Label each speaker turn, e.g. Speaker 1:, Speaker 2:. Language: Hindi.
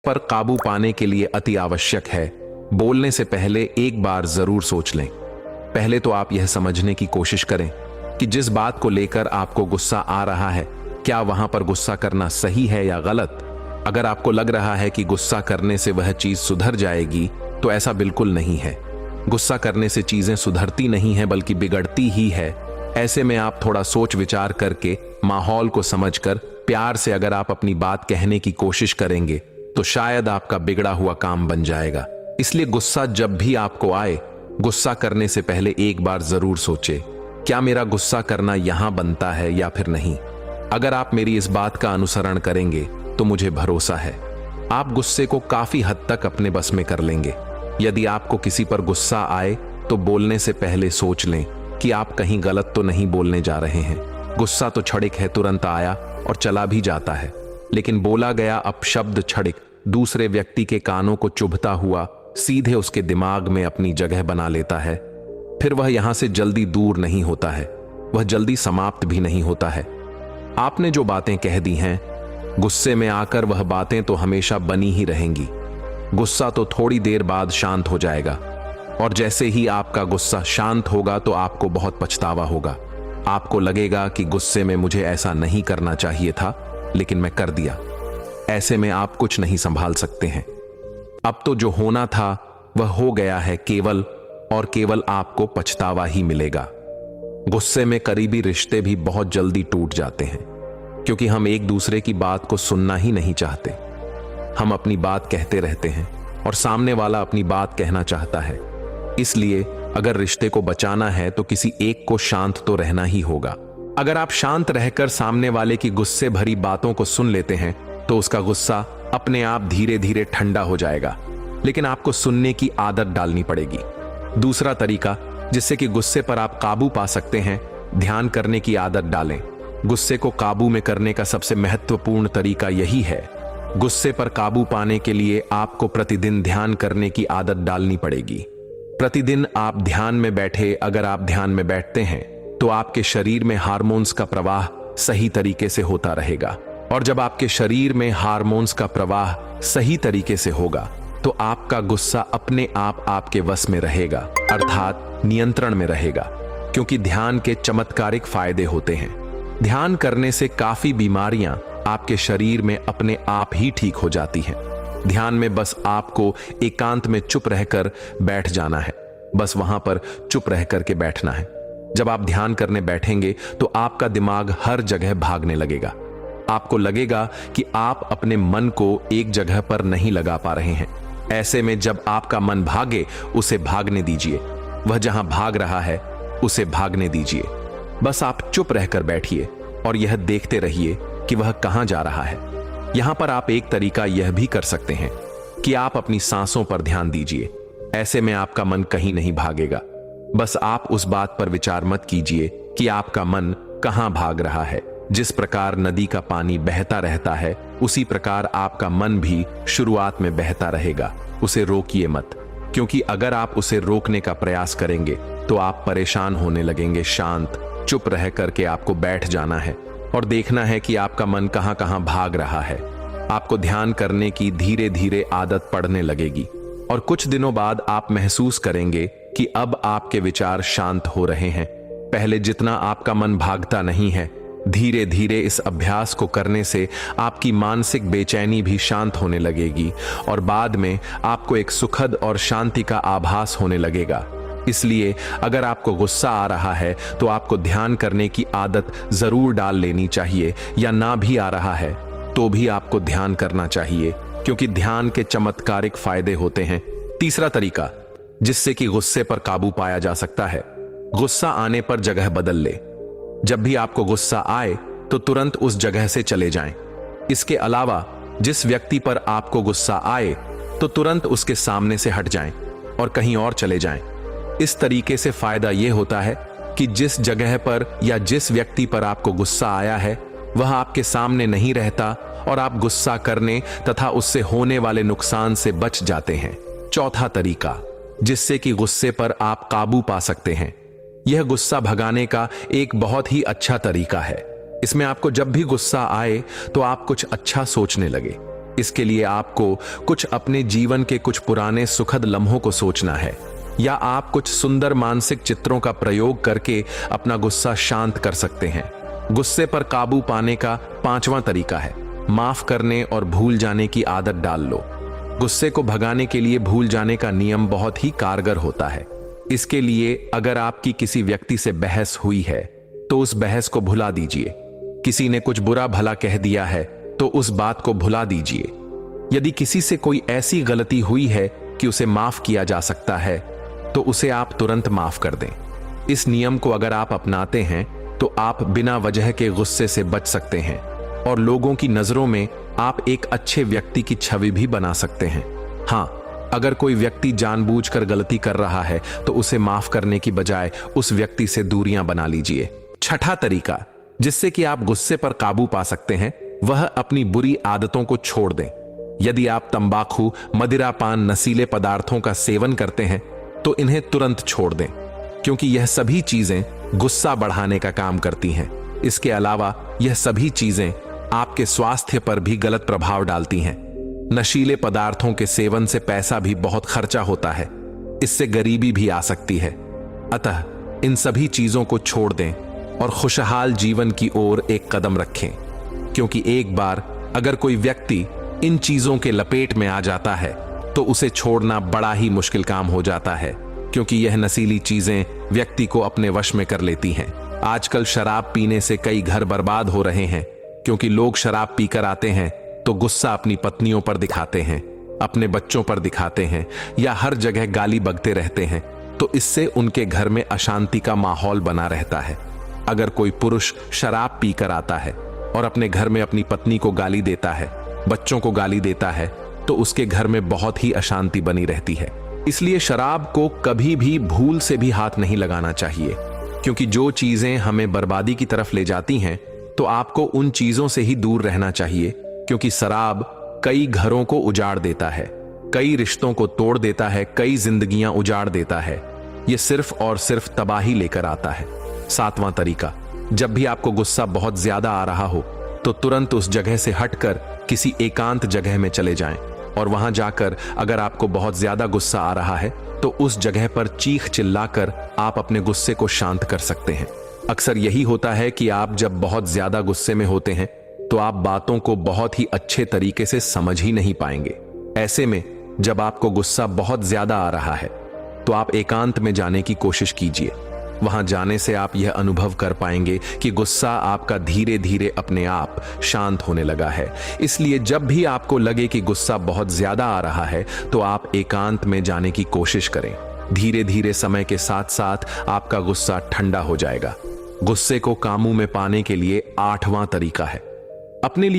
Speaker 1: पर काबू पाने के लिए अति आवश्यक है बोलने से पहले एक बार जरूर सोच लें। पहले तो आप यह समझने की कोशिश करें कि जिस बात को लेकर आपको गुस्सा आ रहा है, क्या वहां पर गुस्सा करना सही है या गलत। अगर आपको लग रहा है कि गुस्सा करने से वह चीज सुधर जाएगी, तो ऐसा बिल्कुल नहीं है। गुस्सा करने से चीजें सुधरती नहीं है बल्कि बिगड़ती ही है। ऐसे में आप थोड़ा सोच विचार करके, माहौल को समझकर, प्यार से अगर आप अपनी बात कहने की कोशिश करेंगे तो शायद आपका बिगड़ा हुआ काम बन जाएगा। इसलिए गुस्सा जब भी आपको आए, गुस्सा करने से पहले एक बार जरूर सोचे, क्या मेरा गुस्सा करना यहां बनता है या फिर नहीं। अगर आप मेरी इस बात का अनुसरण करेंगे तो मुझे भरोसा है आप गुस्से को काफी हद तक अपने बस में कर लेंगे। यदि आपको किसी पर गुस्सा आए तो बोलने से पहले सोच लें कि आप कहीं गलत तो नहीं बोलने जा रहे हैं। गुस्सा तो क्षणिक है, तुरंत आया और चला भी जाता है, लेकिन बोला गया अपशब्द क्षणिक दूसरे व्यक्ति के कानों को चुभता हुआ सीधे उसके दिमाग में अपनी जगह बना लेता है। फिर वह यहां से जल्दी दूर नहीं होता है, वह जल्दी समाप्त भी नहीं होता है। आपने जो बातें कह दी हैं, गुस्से में आकर वह बातें तो हमेशा बनी ही रहेंगी। गुस्सा तो थोड़ी देर बाद शांत हो जाएगा, और जैसे ही आपका गुस्सा शांत होगा तो आपको बहुत पछतावा होगा। आपको लगेगा कि गुस्से में मुझे ऐसा नहीं करना चाहिए था, लेकिन मैं कर दिया। ऐसे में आप कुछ नहीं संभाल सकते हैं। अब तो जो होना था वह हो गया है, केवल और केवल आपको पछतावा ही मिलेगा। गुस्से में करीबी रिश्ते भी बहुत जल्दी टूट जाते हैं, क्योंकि हम एक दूसरे की बात को सुनना ही नहीं चाहते। हम अपनी बात कहते रहते हैं और सामने वाला अपनी बात कहना चाहता है। इसलिए अगर रिश्ते को बचाना है तो किसी एक को शांत तो रहना ही होगा। अगर आप शांत रहकर सामने वाले की गुस्से भरी बातों को सुन लेते हैं तो उसका गुस्सा अपने आप धीरे धीरे ठंडा हो जाएगा, लेकिन आपको सुनने की आदत डालनी पड़ेगी। दूसरा तरीका जिससे कि गुस्से पर आप काबू पा सकते हैं, ध्यान करने की आदत डालें। गुस्से को काबू में करने का सबसे महत्वपूर्ण तरीका यही है। गुस्से पर काबू पाने के लिए आपको प्रतिदिन ध्यान करने की आदत डालनी पड़ेगी। प्रतिदिन आप ध्यान में बैठे, अगर आप ध्यान में बैठते हैं तो आपके शरीर में हार्मोन्स का प्रवाह सही तरीके से होता रहेगा, और जब आपके शरीर में हार्मोन्स का प्रवाह सही तरीके से होगा तो आपका गुस्सा अपने आप आपके वश में रहेगा, अर्थात नियंत्रण में रहेगा। क्योंकि ध्यान के चमत्कारिक फायदे होते हैं। ध्यान करने से काफी बीमारियां आपके शरीर में अपने आप ही ठीक हो जाती हैं। ध्यान में बस आपको एकांत में चुप रहकर बैठ जाना है, बस वहां पर चुप रह करके बैठना है। जब आप ध्यान करने बैठेंगे तो आपका दिमाग हर जगह भागने लगेगा। आपको लगेगा कि आप अपने मन को एक जगह पर नहीं लगा पा रहे हैं। ऐसे में जब आपका मन भागे, उसे भागने दीजिए। वह जहां भाग रहा है उसे भागने दीजिए। बस आप चुप रहकर बैठिए और यह देखते रहिए कि वह कहां जा रहा है। यहां पर आप एक तरीका यह भी कर सकते हैं कि आप अपनी सांसों पर ध्यान दीजिए। ऐसे में आपका मन कहीं नहीं भागेगा। बस आप उस बात पर विचार मत कीजिए कि आपका मन कहां भाग रहा है। जिस प्रकार नदी का पानी बहता रहता है, उसी प्रकार आपका मन भी शुरुआत में बहता रहेगा। उसे रोकिए मत, क्योंकि अगर आप उसे रोकने का प्रयास करेंगे तो आप परेशान होने लगेंगे। शांत चुप रह करके आपको बैठ जाना है और देखना है कि आपका मन कहां कहां भाग रहा है। आपको ध्यान करने की धीरे धीरे आदत पड़ने लगेगी, और कुछ दिनों बाद आप महसूस करेंगे कि अब आपके विचार शांत हो रहे हैं। पहले जितना आपका मन भागता नहीं है, धीरे धीरे इस अभ्यास को करने से आपकी मानसिक बेचैनी भी शांत होने लगेगी, और बाद में आपको एक सुखद और शांति का आभास होने लगेगा। इसलिए अगर आपको गुस्सा आ रहा है तो आपको ध्यान करने की आदत जरूर डाल लेनी चाहिए, या ना भी आ रहा है तो भी आपको ध्यान करना चाहिए, क्योंकि ध्यान के चमत्कारिक फायदे होते हैं। तीसरा तरीका जिससे कि गुस्से पर काबू पाया जा सकता है, गुस्सा आने पर जगह बदल ले। जब भी आपको गुस्सा आए तो तुरंत उस जगह से चले जाएं। इसके अलावा जिस व्यक्ति पर आपको गुस्सा आए तो तुरंत उसके सामने से हट जाएं और कहीं और चले जाएं। इस तरीके से फायदा यह होता है कि जिस जगह पर या जिस व्यक्ति पर आपको गुस्सा आया है वह आपके सामने नहीं रहता, और आप गुस्सा करने तथा उससे होने वाले नुकसान से बच जाते हैं। चौथा तरीका जिससे कि गुस्से पर आप काबू पा सकते हैं, यह गुस्सा भगाने का एक बहुत ही अच्छा तरीका है। इसमें आपको जब भी गुस्सा आए तो आप कुछ अच्छा सोचने लगे। इसके लिए आपको कुछ अपने जीवन के कुछ पुराने सुखद लम्हों को सोचना है, या आप कुछ सुंदर मानसिक चित्रों का प्रयोग करके अपना गुस्सा शांत कर सकते हैं। गुस्से पर काबू पाने का 5वां तरीका है माफ करने और भूल जाने की आदत डाल लो। गुस्से को भगाने के लिए भूल जाने का नियम बहुत ही कारगर होता है। इसके लिए अगर आपकी किसी व्यक्ति से बहस हुई है तो उस बहस को भुला दीजिए। किसी ने कुछ बुरा भला कह दिया है तो उस बात को भुला दीजिए। यदि किसी से कोई ऐसी गलती हुई है कि उसे माफ किया जा सकता है तो उसे आप तुरंत माफ कर दें। इस नियम को अगर आप अपनाते हैं तो आप बिना वजह के गुस्से से बच सकते हैं और लोगों की नजरों में आप एक अच्छे व्यक्ति की छवि भी बना सकते हैं। हाँ, अगर कोई व्यक्ति जानबूझकर गलती कर रहा है तो उसे माफ करने की बजाय उस व्यक्ति से दूरियां बना लीजिए। 6ठा तरीका जिससे कि आप गुस्से पर काबू पा सकते हैं वह अपनी बुरी आदतों को छोड़ दें। यदि आप तंबाकू, मदिरा पान, नशीले पदार्थों का सेवन करते हैं तो इन्हें तुरंत छोड़ दें, क्योंकि यह सभी चीजें गुस्सा बढ़ाने का काम करती हैं। इसके अलावा यह सभी चीजें आपके स्वास्थ्य पर भी गलत प्रभाव डालती हैं। नशीले पदार्थों के सेवन से पैसा भी बहुत खर्चा होता है, इससे गरीबी भी आ सकती है। अतः इन सभी चीजों को छोड़ दें और खुशहाल जीवन की ओर एक कदम रखें, क्योंकि एक बार अगर कोई व्यक्ति इन चीजों के लपेट में आ जाता है तो उसे छोड़ना बड़ा ही मुश्किल काम हो जाता है, क्योंकि यह नशीली चीजें व्यक्ति को अपने वश में कर लेती हैं। आजकल शराब पीने से कई घर बर्बाद हो रहे हैं, क्योंकि लोग शराब पीकर आते हैं तो गुस्सा अपनी पत्नियों पर दिखाते हैं, अपने बच्चों पर दिखाते हैं या हर जगह गाली बकते रहते हैं, तो इससे उनके घर में अशांति का माहौल बना रहता है। अगर कोई पुरुष शराब पीकर आता है और अपने घर में अपनी पत्नी को गाली देता है, बच्चों को गाली देता है, तो उसके घर में बहुत ही अशांति बनी रहती है। इसलिए शराब को कभी भी भूल से भी हाथ नहीं लगाना चाहिए, क्योंकि जो चीजें हमें बर्बादी की तरफ ले जाती हैं तो आपको उन चीजों से ही दूर रहना चाहिए, क्योंकि शराब कई घरों को उजाड़ देता है, कई रिश्तों को तोड़ देता है, कई जिंदगियां उजाड़ देता है। यह सिर्फ और सिर्फ तबाही लेकर आता है। 7वां तरीका, जब भी आपको गुस्सा बहुत ज्यादा आ रहा हो तो तुरंत उस जगह से हटकर किसी एकांत जगह में चले जाएं और वहां जाकर अगर आपको बहुत ज्यादा गुस्सा आ रहा है तो उस जगह पर चीख चिल्लाकर आप अपने गुस्से को शांत कर सकते हैं। अक्सर यही होता है कि आप जब बहुत ज्यादा गुस्से में होते हैं तो आप बातों को बहुत ही अच्छे तरीके से समझ ही नहीं पाएंगे। ऐसे में जब आपको गुस्सा बहुत ज्यादा आ रहा है तो आप एकांत में जाने की कोशिश कीजिए। वहां जाने से आप यह अनुभव कर पाएंगे कि गुस्सा आपका धीरे धीरे अपने आप शांत होने लगा है। इसलिए जब भी आपको लगे कि गुस्सा बहुत ज्यादा आ रहा है तो आप एकांत में जाने की कोशिश करें। धीरे धीरे समय के साथ साथ आपका गुस्सा ठंडा हो जाएगा। गुस्से को काबू में पाने के लिए 8वां तरीका है अपने लिए